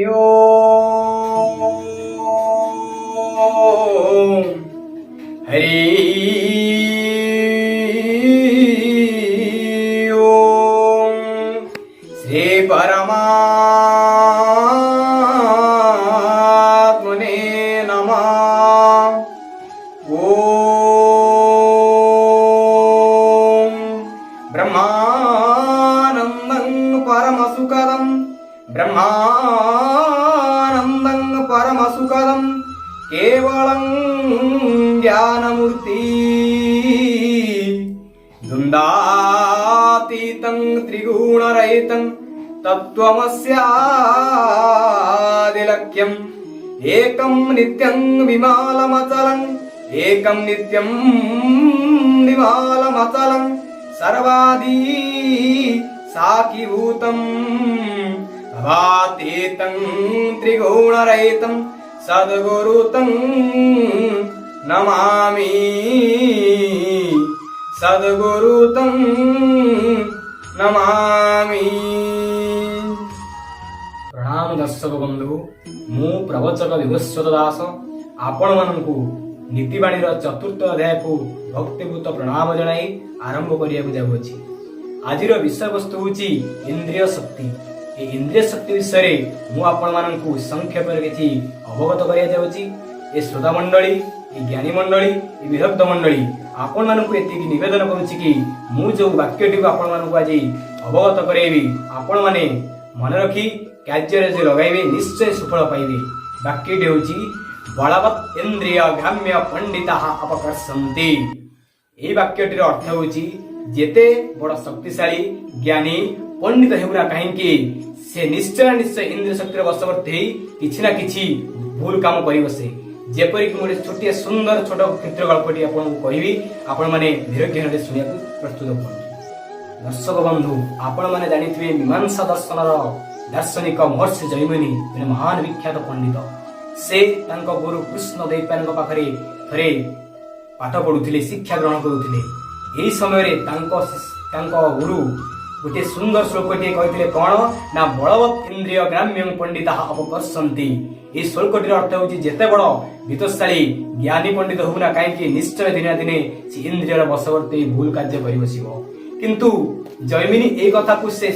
ओम हरि ओम श्री परमात्मने नमः। ओम ब्रह्मानंदं परमसुखदं ब्रह्मानंदं परमसुखदं केवलं ज्ञानमूर्ति द्वन्द्वातीतं त्रिगुणरहितं तत्त्वमस्यादिलक्ष्यम् एकं नित्यं विमलमचलं एकं नित्यं विमलमचलं सर्वादि साकीभूतं भवातीतं त्रिगुणरहितं सद्गुरुतं नमामि सद्गुरुतं नमामि। प्रणाम दर्शक बंधु, मु प्रवचक विभस्वत दास आपण मानकु नीतिवाणीर चतुर्थ अध्याय को भक्तिपूत प्रणाम जनाई आरंभ करिया जाउछि। आजिर विषय वस्तु होछि इंद्रिय शक्ति। ए इंद्रिय शक्ति विषय मु आपण मानकु संक्षेप रे किछि अवगत करिया जाउछि। ए श्रोता मंडली, ए ज्ञानी मंडली, ए विरक्त मंडली आपण मानकु एतिकी निवेदन करूछि कि मु जो वाक्यटी को आपण मानकु आज अवगत करेबी आपण माने मन रखी कार्य जे लगाइबे निश्चय सफल पाइबे। वाक्यटी होछि बलवत् इंद्रिय ग्राम्य पंडिता अपकर्षन्ति। ए वाक्यटीर अर्थ होछि जेते बड़ शक्तिशाली ज्ञानी पंडित हेउना काहेकि से निश्चय निश्चय इंद्रिय शक्तिर वशवर्ती किछि ना किछि भूल काम करि बसे। जेपरि कि मोटे छोटिया सुंदर छोट चित्र गल्पटी आपन कहिबी, आपण माने धीरे ध्यान सुनिया प्रस्तुत करନ୍ତୁ। दर्शक बंधु, आपण माने जानिथिबे मीमांसा दर्शनर दार्शनिक महर्षि जैमिनी जने महान विख्यात पंडित। से तांको गुरु कृष्ण दैपायनଙ୍କ पाखरे थरे पाठ पढुथिले, शिक्षा ग्रहण करुथिले। एही समय रे तांको गुरु गोटे सुंदर श्लोकटी कहिथिले कोन ना बलवत् इंद्रिय ग्राम्यं पंडिता अपकर्षन्ति। ए श्लोकटीर अर्थ होछि जेते बड़ वित्तशाली ज्ञानी पंडित होउना काहेकि निश्चय दिने दिने से इंद्रियर वशवर्ती भूल कार्य करि बसिबो। किंतु जैमिनी ए कथा को से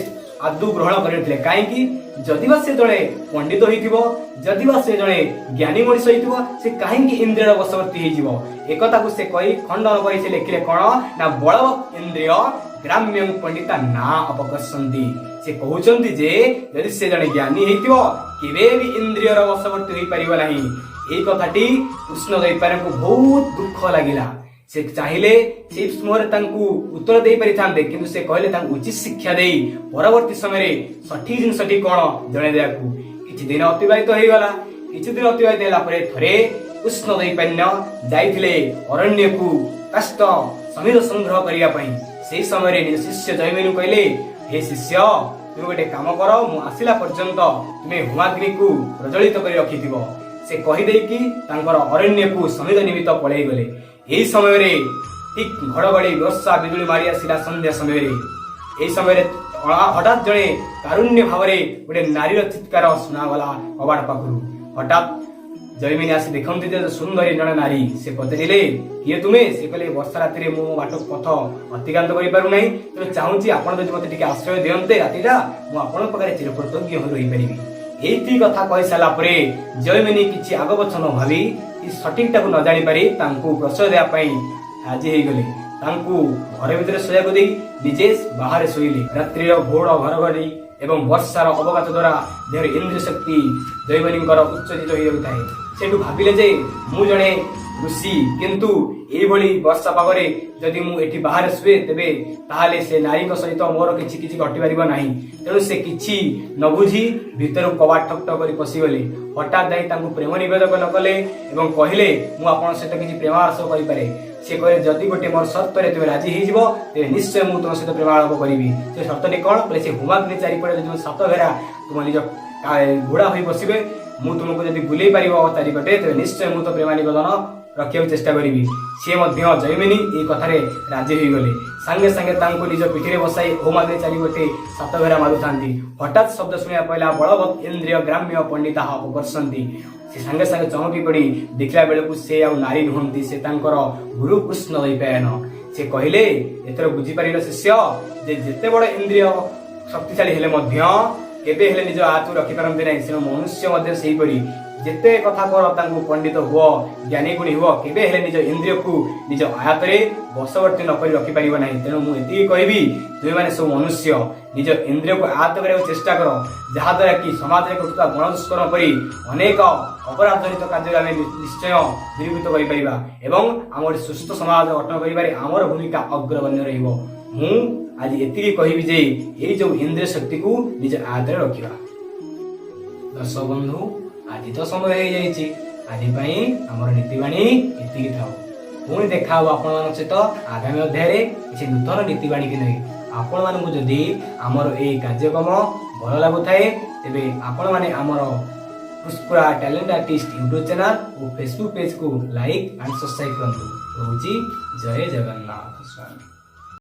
आदु ग्रहण करिथिले काहेकि जदिवा से जणे पंडित होइथिबो, जदिवा से जणे ज्ञानी मनुष्य होइथिबो, से काहेकि इंद्रियर वशवर्ती होइजिबो। ए कथा को से कहि खंडन करि से लिखिले कोन ना बलवत् इंद्रिय ग्राम्यं पंडिता ना अपकर्षन्ति। से कहउचंती जे यदि से जणे ज्ञानी हेतिबो केबे भी इंद्रियर वशवर्ती होई परिबो नाही। ए कथाटी कृष्ण दैपायन को बहुत दुख लागिला। से चाहिले से स्मोर तांकु उत्तर दे परिथांते, किंतु से कहले तांकु उचित शिक्षा देई परवर्ती समय रे सठी जिनसठी कोन जणे देयाकू। किछि दिन अतिबाहित होई गला। किछि दिन अतिबाहित होला परे थरे कृष्ण दैपायन जाइथिले अरण्यकू कष्ट समीर संग्रह करिया पई। सेही समय रे निज शिष्य जैमिनी कहले, हे शिष्य तुम गोटे काम कर, मु आसिला पर्यंत तुमे होमाग्नि को प्रज्वलित करि रखिथिबो। से कहि देई कि तांकर अरण्य को समीर निमित्त पळेई गले। एही समय रे ठीक घड़घड़ी वर्षा बिजुली मारी आसिला संध्या समय रे। एही समय रे हठात जणे कारुण्य भावरे गोटे नारीर चित्कार सुना गला कबाट पाखरु। हठात जैमिनी आसी देखंती जे सुंदरी जणे नारी। से पचारिले, किए तुमे? से कहले, वर्षा राति रे मो बाट पथ अतिक्रांत करि पारु नै, तो चाहूची आपण जदि मते टिके आश्रय दियन्ते रातिटा, मु आपण पकारे चिरकृतज्ञ होई रहि परिबी। एती कथा कहि साला परे जैमिनी किछि आग पछ न भाबी सठिकटा को न जानि पारि तांकू प्रश्रय देया पई राजी हेई गले। तांकू घर भितर सोयाको देई निजे बाहर सोइले। रात्रिर घोर घरघड़ी एवं वर्षार अवगात द्वारा देहर इंद्रिय शक्ति जैमिनीकर उच्चजित होई जाउଥାଏ। सेठु भाबिले जे मु जणे ऋषि, किंतु एई भली वर्षा पागरे जदि मु एठी बाहर सुए तेबे ताहाले से नारी सहित मोर किछि किछि घटी पारिबो नाही। तेणु से किछि न बुझी भितर कबाट ठक ठक करि पसि गले। हठात जाई तांकु प्रेम निवेदन कले एवं कहिले, मु आपण सहित किछि प्रेमालाप करि पारे। से कहले, जदि गोटे मोर शर्त रे तुमे राजी हेइ जिवो तेबे निश्चय मु तुम सहित प्रेमालाप करिबी। से शर्तटी कोन? बोले से होमाग्नि चारि पड़े जदि सात घेरा तुम निज घोड़ा होई बसिबे, मु तुमको जदि बुलेई पारिबो चारि पटे तेबे निश्चय मु तो प्रेम निवेदन रखा चेष्टा करी सी जयमिनी ये कथार राजी हो गले सांगे सांगे निज पिठी बसाई ओम आगे चली गोटे सात घेरा मारू था हठात शब्द शुणा पड़ा बलवत् इंद्रिय ग्राम्य पंडिता अपकर्षंती से सांगे सांगे चमकी पड़ी देखला बेलू से आ नारी नुहंती से गुरु कृष्ण दैपायन से कहले एथर बुझीपार शिष्य जेते बड़ इंद्रिय शक्तिशाली हेले केबे हेले निज हाथ रखी पारती ना से मनुष्य जेते कथा कर पंडित हुआ ज्ञानी गुणी हुआ केबे हेले निज इंद्रिय को निज आयत बशवर्ती नक रखी पार ना तेणु मुझे कहबी तुम मैंने सब मनुष्य निज इंद्रिय को आयत्त करने चेष्टा कर जहाद्वारा कि समाज में घटुवा गणदुष्कर्म कर अनेक अपराध जनित कार्य आम निश्चय दूरीभूत कर सुस्थ समाज गठन कर आमर भूमिका अग्रगण्य रु आज एति कहबी जे ये जो इंद्रिय शक्ति को निज आयत रखा। दर्शक बंधु आज तो समय हो जाइए आज आमर नीतिवाणी एति था पुणी देखा आपण सहित आगामी अध्याय किसी नूतन नीतिवाणी की नहीं आपण मानू जदि आमर ये कार्यक्रम भल लगुए तेरे आपण मैंने आमर पुष्परा टैलेंट आर्टिस्ट यूट्यूब चैनल और फेसबुक पेज को लाइक एंड सब्सक्राइब करूँ। जय जगन्नाथ स्वामी।